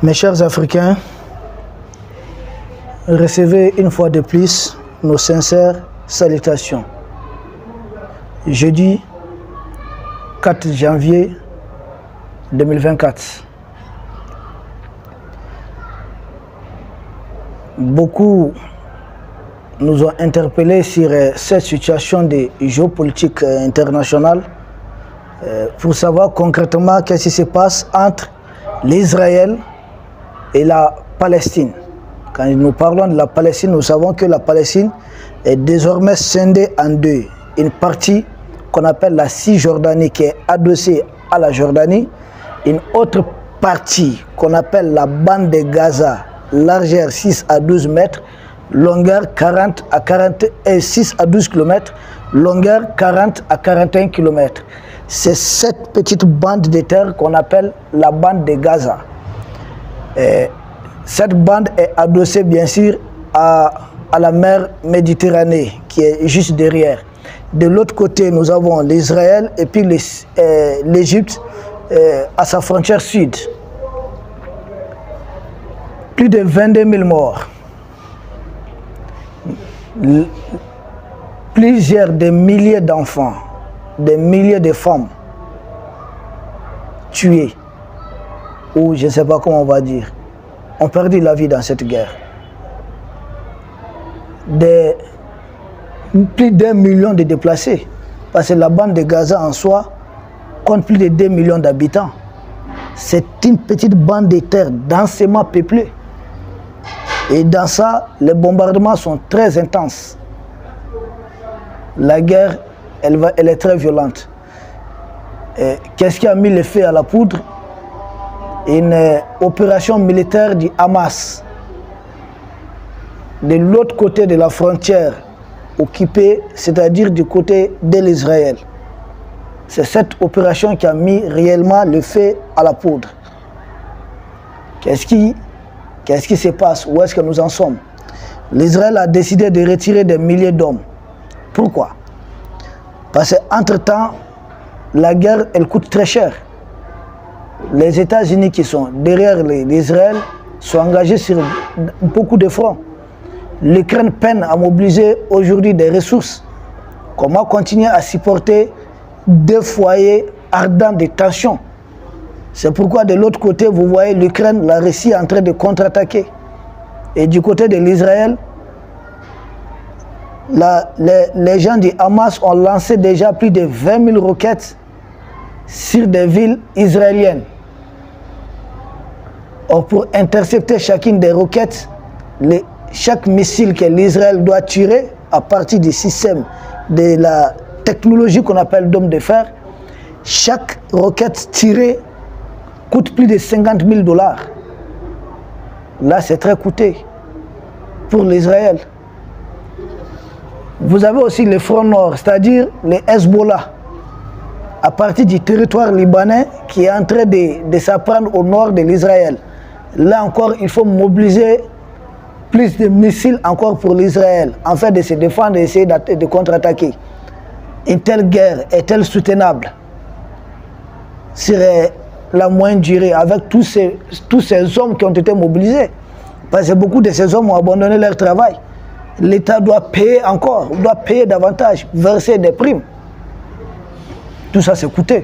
Mes chers Africains, recevez une fois de plus nos sincères salutations. Jeudi 4 janvier 2024. Beaucoup nous ont interpellés sur cette situation de géopolitique internationale pour savoir concrètement qu'est-ce qui se passe entre l'Israël et la Palestine. Quand nous parlons de la Palestine, nous savons que la Palestine est désormais scindée en deux. Une partie qu'on appelle la Cisjordanie qui est adossée à la Jordanie, une autre partie qu'on appelle la bande de Gaza, largeur 6 à 12 mètres, longueur 6 à 12 km, longueur 40 à 41 km. C'est cette petite bande de terre qu'on appelle la bande de Gaza. Et cette bande est adossée bien sûr à la mer Méditerranée qui est juste derrière. De l'autre côté, nous avons l'Israël et puis l'Égypte à sa frontière sud. Plus de 22 000 morts. Plusieurs des milliers d'enfants, des milliers de femmes tuées, ou je ne sais pas comment on va dire, ont perdu la vie dans cette guerre. Plus d'1 million de déplacés, parce que la bande de Gaza en soi compte plus de 2 millions d'habitants. C'est une petite bande de terre densément peuplée. Et dans ça, les bombardements sont très intenses. La guerre, elle est très violente. Qu'est-ce qui a mis le feu à la poudre? Une opération militaire du Hamas. De l'autre côté de la frontière occupée, c'est-à-dire du côté de l'Israël. C'est cette opération qui a mis réellement le feu à la poudre. Qu'est-ce qui se passe? Où est-ce que nous en sommes? L'Israël a décidé de retirer des milliers d'hommes. Pourquoi? Parce qu'entre-temps, la guerre, elle coûte très cher. Les États-Unis qui sont derrière l'Israël sont engagés sur beaucoup de fronts. L'Ukraine peine à mobiliser aujourd'hui des ressources. Comment continuer à supporter deux foyers ardents de tension? C'est pourquoi de l'autre côté, vous voyez l'Ukraine, la Russie en train de contre-attaquer. Et du côté de l'Israël, les gens du Hamas ont lancé déjà plus de 20 000 roquettes sur des villes israéliennes. Or, pour intercepter chacune des roquettes, chaque missile que l'Israël doit tirer à partir du système de la technologie qu'on appelle dôme de fer, chaque roquette tirée coûte plus de 50 000 $. Là, c'est très coûteux pour l'Israël. Vous avez aussi le front nord, c'est-à-dire les Hezbollah, à partir du territoire libanais qui est en train de s'apprendre au nord de l'Israël. Là encore, il faut mobiliser plus de missiles encore pour l'Israël, afin de se défendre et essayer de contre-attaquer. Une telle guerre est-elle soutenable sur la moindre durée avec tous ces hommes qui ont été mobilisés? Parce que beaucoup de ces hommes ont abandonné leur travail. L'État doit payer encore, doit payer davantage, verser des primes. Tout ça, c'est coûteux.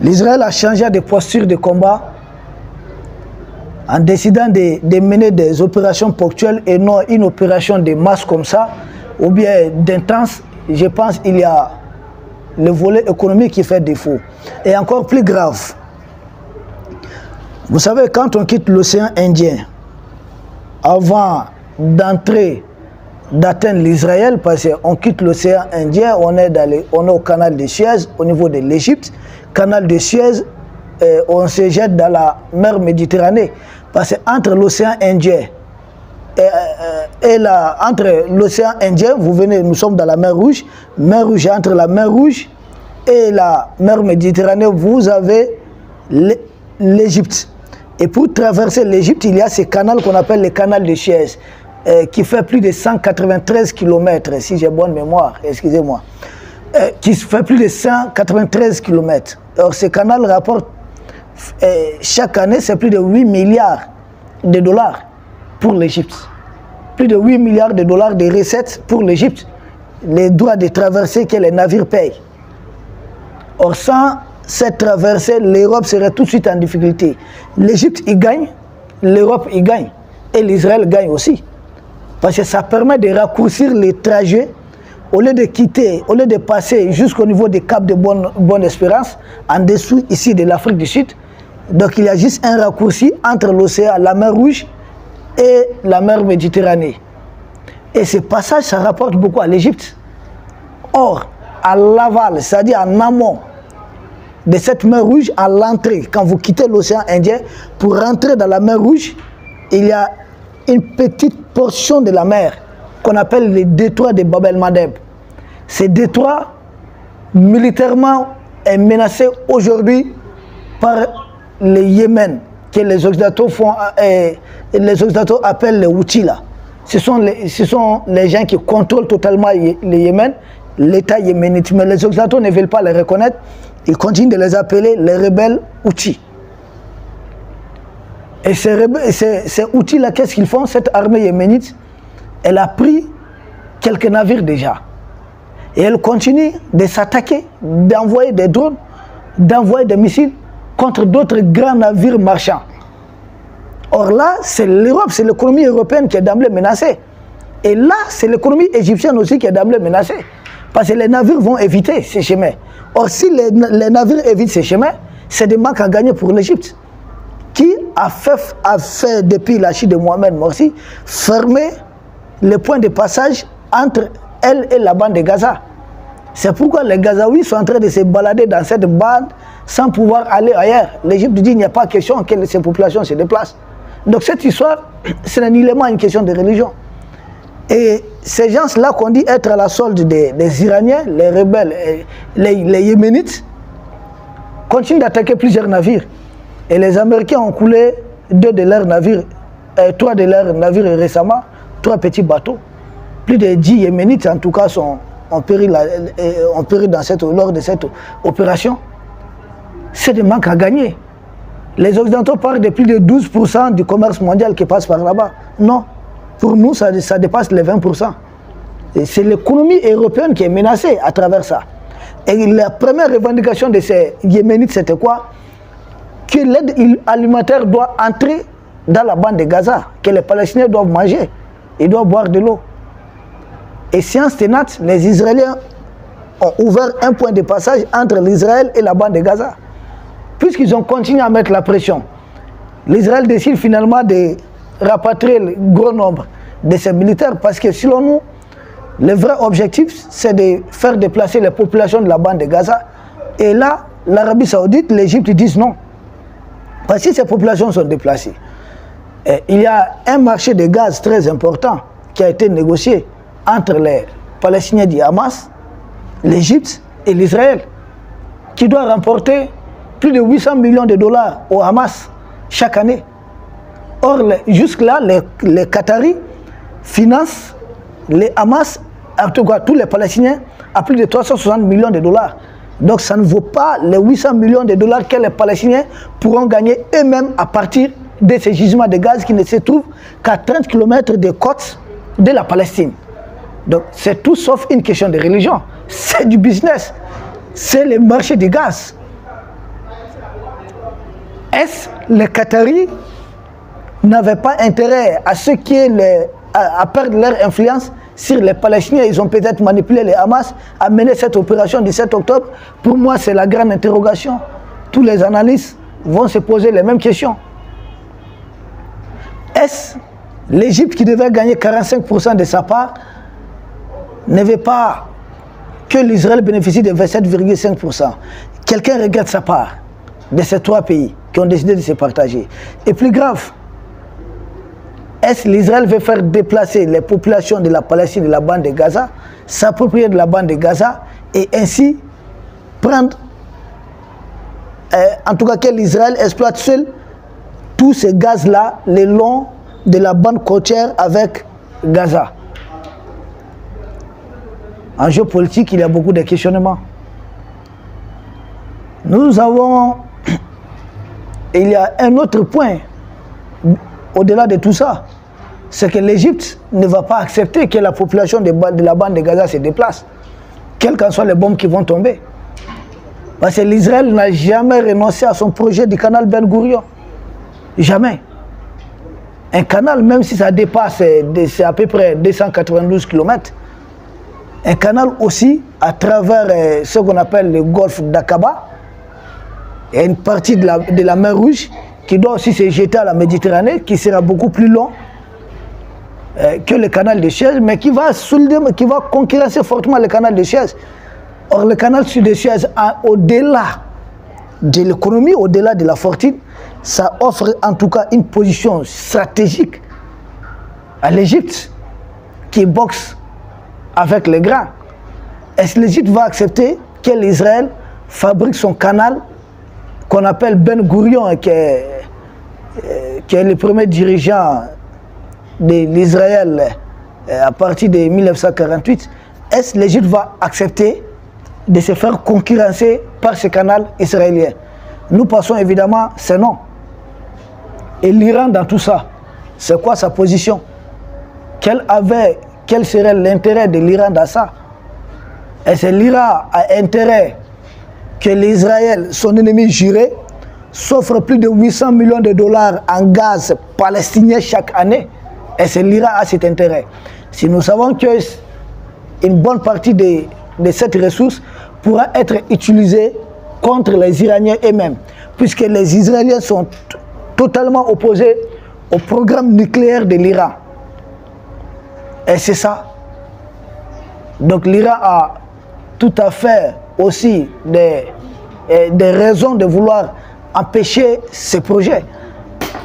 L'Israël a changé de posture de combat en décidant de mener des opérations ponctuelles et non une opération de masse comme ça, ou bien d'intense. Je pense qu'il y a le volet économique qui fait défaut. Et encore plus grave, vous savez, quand on quitte l'océan Indien, avant d'atteindre l'Israël, parce qu'on quitte l'océan Indien, on est au canal de Suez, au niveau de l'Égypte. Canal de Suez, on se jette dans la mer Méditerranée. Parce qu'entre l'océan Indien entre l'océan Indien, vous venez, nous sommes dans la mer Rouge, entre la mer Rouge et la mer Méditerranée, vous avez l'Égypte. Et pour traverser l'Égypte, il y a ce canal qu'on appelle le canal de Suez, qui fait plus de 193 km, si j'ai bonne mémoire, excusez-moi, qui fait plus de 193 km. Alors ce canal rapporte chaque année, c'est plus de 8 milliards de dollars pour l'Égypte. Plus de 8 milliards de dollars de recettes pour l'Égypte. Les droits de traversée que les navires payent. Or, sans cette traversée, l'Europe serait tout de suite en difficulté. L'Égypte y gagne, l'Europe y gagne, et l'Israël gagne aussi. Parce que ça permet de raccourcir les trajets, au lieu de quitter, au lieu de passer jusqu'au niveau des caps de Bonne-Espérance, en dessous ici de l'Afrique du Sud. Donc il y a juste un raccourci entre l'océan, la mer Rouge et la mer Méditerranée. Et ce passage, ça rapporte beaucoup à l'Égypte. Or, à l'aval, c'est-à-dire en amont de cette mer Rouge, à l'entrée, quand vous quittez l'océan Indien, pour rentrer dans la mer Rouge, il y a une petite portion de la mer qu'on appelle le détroit de Bab el-Mandeb. Ce détroit, militairement, est menacé aujourd'hui par le Yémen, que les Occidentaux appellent les Houthis. Ce sont les gens qui contrôlent totalement le Yémen, l'État yéménite. Mais les Occidentaux ne veulent pas les reconnaître. Ils continuent de les appeler les rebelles Houthis. Et ces Houthis-là, qu'est-ce qu'ils font? Cette armée yéménite, elle a pris quelques navires déjà. Et elle continue de s'attaquer, d'envoyer des drones, d'envoyer des missiles contre d'autres grands navires marchands. Or là, c'est l'Europe, c'est l'économie européenne qui est d'emblée menacée. Et là, c'est l'économie égyptienne aussi qui est d'emblée menacée. Parce que les navires vont éviter ces chemins. Or, si les navires évitent ces chemins, c'est des manques à gagner pour l'Égypte, qui a fait, depuis la chute de Mohamed Morsi, fermer les points de passage entre elle et la bande de Gaza. C'est pourquoi les Gazaouis sont en train de se balader dans cette bande sans pouvoir aller ailleurs. L'Égypte dit qu'il n'y a pas question que ces populations se déplacent. Donc cette histoire, ce n'est nullement une question de religion. Et ces gens-là qu'on dit être à la solde des Iraniens, les rebelles, les Yéménites, continuent d'attaquer plusieurs navires. Et les Américains ont coulé 3 de leurs navires récemment, 3 petits bateaux. Plus de 10 Yéménites, en tout cas, ont péri lors de cette opération. C'est des manques à gagner. Les Occidentaux parlent de plus de 12% du commerce mondial qui passe par là-bas. Non, pour nous, ça dépasse les 20%. Et c'est l'économie européenne qui est menacée à travers ça. Et la première revendication de ces Yéménites, c'était quoi? Que l'aide alimentaire doit entrer dans la bande de Gaza, que les Palestiniens doivent manger, ils doivent boire de l'eau. Et science tenante, les Israéliens ont ouvert un point de passage entre l'Israël et la bande de Gaza. Puisqu'ils ont continué à mettre la pression, l'Israël décide finalement de rapatrier le gros nombre de ses militaires, parce que selon nous, le vrai objectif, c'est de faire déplacer les populations de la bande de Gaza. Et là, l'Arabie Saoudite, l'Égypte disent non. Parce que ces populations sont déplacées. Et il y a un marché de gaz très important qui a été négocié entre les Palestiniens du Hamas, l'Égypte et l'Israël, qui doit remporter plus de 800 millions de dollars au Hamas chaque année. Or, jusque-là, les Qataris financent les Hamas, en tout cas tous les Palestiniens, à plus de 360 millions de dollars. Donc ça ne vaut pas les 800 millions de dollars que les Palestiniens pourront gagner eux-mêmes à partir de ces gisements de gaz qui ne se trouvent qu'à 30 km des côtes de la Palestine. Donc c'est tout sauf une question de religion. C'est du business. C'est le marché du gaz. Est-ce que les Qataris n'avaient pas intérêt à ce qui est à perdre leur influence sur les Palestiniens? Ils ont peut-être manipulé les Hamas à mener cette opération du 7 octobre. Pour moi, c'est la grande interrogation. Tous les analystes vont se poser les mêmes questions. Est-ce l'Égypte, qui devait gagner 45% de sa part, ne veut pas que l'Israël bénéficie de 27,5%? Quelqu'un regarde sa part de ces 3 pays qui ont décidé de se partager. Et plus grave, est-ce que l'Israël veut faire déplacer les populations de la Palestine et de la bande de Gaza, s'approprier de la bande de Gaza et ainsi prendre, en tout cas que l'Israël exploite seul tous ces gaz-là le long de la bande côtière avec Gaza? En géopolitique, il y a beaucoup de questionnements. Nous avons il y a un autre point au-delà de tout ça, c'est que l'Égypte ne va pas accepter que la population de la bande de Gaza se déplace, quelles qu'en soient les bombes qui vont tomber. Parce que l'Israël n'a jamais renoncé à son projet du canal Ben Gourion. Jamais. Un canal, même si ça dépasse, c'est à peu près 292 km, un canal aussi à travers ce qu'on appelle le golfe d'Aqaba, et une partie de la mer Rouge qui doit aussi se jeter à la Méditerranée, qui sera beaucoup plus long que le canal de Suez, mais qui va concurrencer fortement le canal de Suez. Or, le canal de Suez, au-delà de l'économie, au-delà de la fortune, ça offre en tout cas une position stratégique à l'Égypte qui boxe avec les grands. Est-ce que l'Égypte va accepter que l'Israël fabrique son canal qu'on appelle Ben Gourion, qui est le premier dirigeant de l'Israël à partir de 1948? Est-ce que l'Égypte va accepter de se faire concurrencer par ce canal israélien? Nous pensons évidemment, c'est non. Et l'Iran dans tout ça, c'est quoi sa position? Quel serait l'intérêt de l'Iran dans ça? Est-ce que l'Iran a intérêt que l'Israël, son ennemi juré, s'offre plus de 800 millions de dollars en gaz palestinien chaque année? Est-ce que l'Iran a cet intérêt? Si nous savons qu'une bonne partie de cette ressource pourra être utilisée contre les Iraniens eux-mêmes, puisque les Israéliens sont totalement opposés au programme nucléaire de l'Iran. Et c'est ça. Donc l'Iran a tout à fait aussi des raisons de vouloir empêcher ces projets.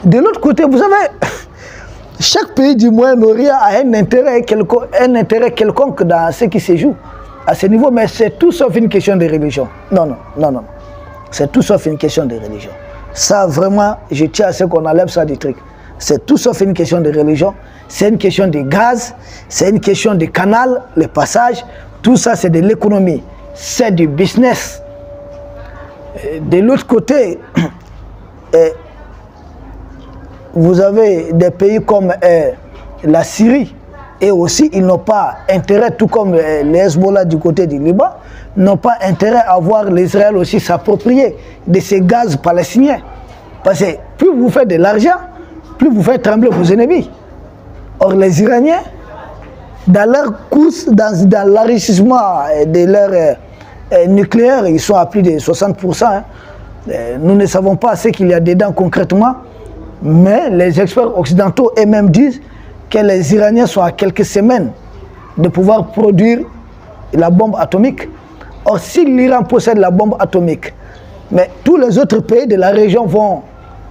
De l'autre côté, vous savez, chaque pays du Moyen-Orient a un intérêt quelconque dans ce qui se joue à ce niveau, mais c'est tout sauf une question de religion. Non. C'est tout sauf une question de religion. Ça, vraiment, je tiens à ce qu'on enlève ça du truc. C'est tout sauf une question de religion. C'est une question de gaz, c'est une question de canal, le passage. Tout ça, c'est de l'économie. C'est du business. De l'autre côté, vous avez des pays comme la Syrie, et aussi ils n'ont pas intérêt, tout comme les Hezbollah du côté du Liban, n'ont pas intérêt à voir l'Israël aussi s'approprier de ces gaz palestiniens. Parce que plus vous faites de l'argent, plus vous faites trembler vos ennemis. Or les Iraniens, dans leur course, dans l'enrichissement de leur nucléaire, ils sont à plus de 60%. Hein. Nous ne savons pas ce qu'il y a dedans concrètement, mais les experts occidentaux eux-mêmes disent que les Iraniens sont à quelques semaines de pouvoir produire la bombe atomique. Or, si l'Iran possède la bombe atomique, mais tous les autres pays de la région vont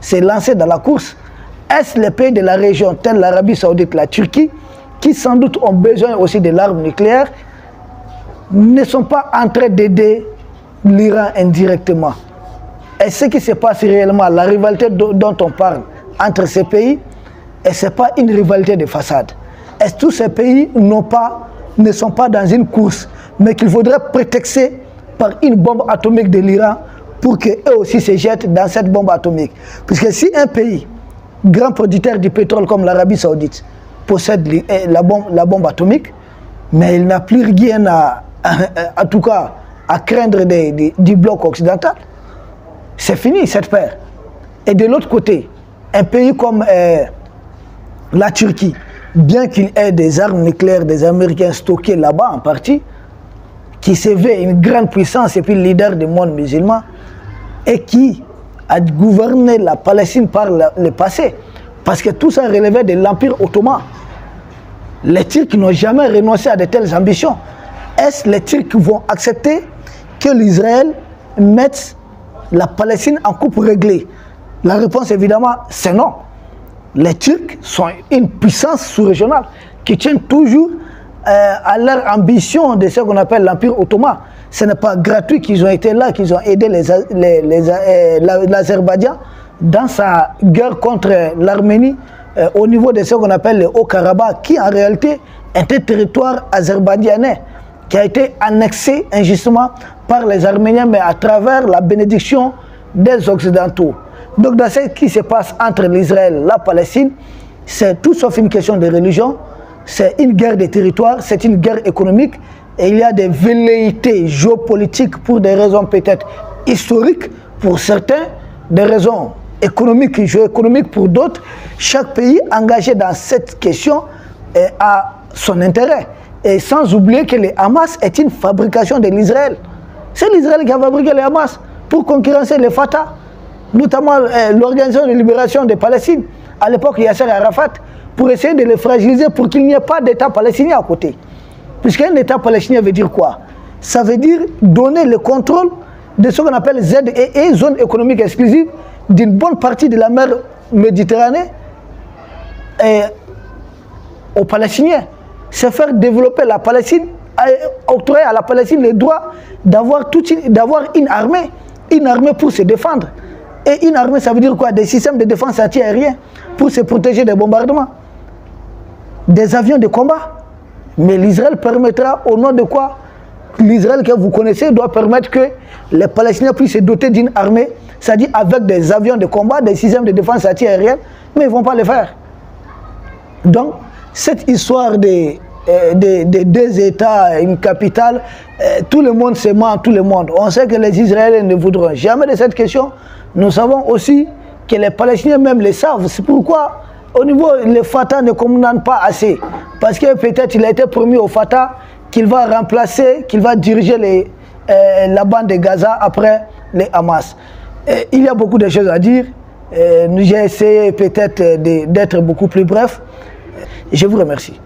se lancer dans la course, est-ce les pays de la région, tels l'Arabie Saoudite, la Turquie, qui sans doute ont besoin aussi de l'arme nucléaire, ne sont pas en train d'aider l'Iran indirectement? Et ce qui se passe réellement, la rivalité dont on parle entre ces pays, et ce n'est pas une rivalité de façade. Est-ce que tous ces pays ne sont pas dans une course, mais qu'il faudrait prétexter par une bombe atomique de l'Iran pour qu'eux aussi se jettent dans cette bombe atomique? Puisque si un pays, grand producteur du pétrole comme l'Arabie Saoudite, possède la bombe atomique, mais il n'a plus rien en tout cas, à craindre du bloc occidental, c'est fini cette paire. Et de l'autre côté, un pays comme la Turquie, bien qu'il ait des armes nucléaires des Américains stockées là-bas en partie, qui se veut une grande puissance et puis leader du monde musulman, et qui a gouverné la Palestine par le passé, parce que tout ça relevait de l'Empire ottoman. Les Turcs n'ont jamais renoncé à de telles ambitions. Est-ce que les Turcs vont accepter que l'Israël mette la Palestine en coupe réglée? La réponse évidemment c'est non. Les Turcs sont une puissance sous-régionale qui tient toujours à leur ambition de ce qu'on appelle l'Empire ottoman. Ce n'est pas gratuit qu'ils ont été là, qu'ils ont aidé l'Azerbaïdjan dans sa guerre contre l'Arménie au niveau de ce qu'on appelle le Haut-Karabakh, qui en réalité est un territoire azerbaïdjanais qui a été annexé injustement par les Arméniens, mais à travers la bénédiction des Occidentaux. Donc dans ce qui se passe entre l'Israël et la Palestine, c'est tout sauf une question de religion, c'est une guerre de territoire, c'est une guerre économique, et il y a des velléités géopolitiques pour des raisons peut-être historiques pour certains, des raisons économiques et géoéconomiques pour d'autres. Chaque pays engagé dans cette question a son intérêt. Et sans oublier que le Hamas est une fabrication de l'Israël. C'est l'Israël qui a fabriqué le Hamas pour concurrencer le Fatah, notamment l'Organisation de libération de Palestine, à l'époque Yasser Arafat, pour essayer de les fragiliser pour qu'il n'y ait pas d'État palestinien à côté. Puisqu'un État palestinien veut dire quoi? Ça veut dire donner le contrôle de ce qu'on appelle ZEE, zone économique exclusive, d'une bonne partie de la mer Méditerranée aux Palestiniens. C'est faire développer la Palestine, octroyer à la Palestine le droit d'avoir une armée pour se défendre. Et une armée, ça veut dire quoi? Des systèmes de défense anti-aériens pour se protéger des bombardements. Des avions de combat. Mais l'Israël permettra, au nom de quoi? L'Israël que vous connaissez doit permettre que les Palestiniens puissent se doter d'une armée, c'est-à-dire avec des avions de combat, des systèmes de défense anti-aérienne, mais ils ne vont pas le faire. Donc, cette histoire des deux États, une capitale, tout le monde se ment, tout le monde. On sait que les Israéliens ne voudront jamais de cette question. Nous savons aussi que les Palestiniens même le savent. C'est pourquoi, au niveau, le Fatah ne commande pas assez. Parce que peut-être il a été promis au Fatah qu'il va remplacer, qu'il va diriger la bande de Gaza après les Hamas. Il y a beaucoup de choses à dire. J'ai essayé peut-être d'être beaucoup plus bref. Je vous remercie.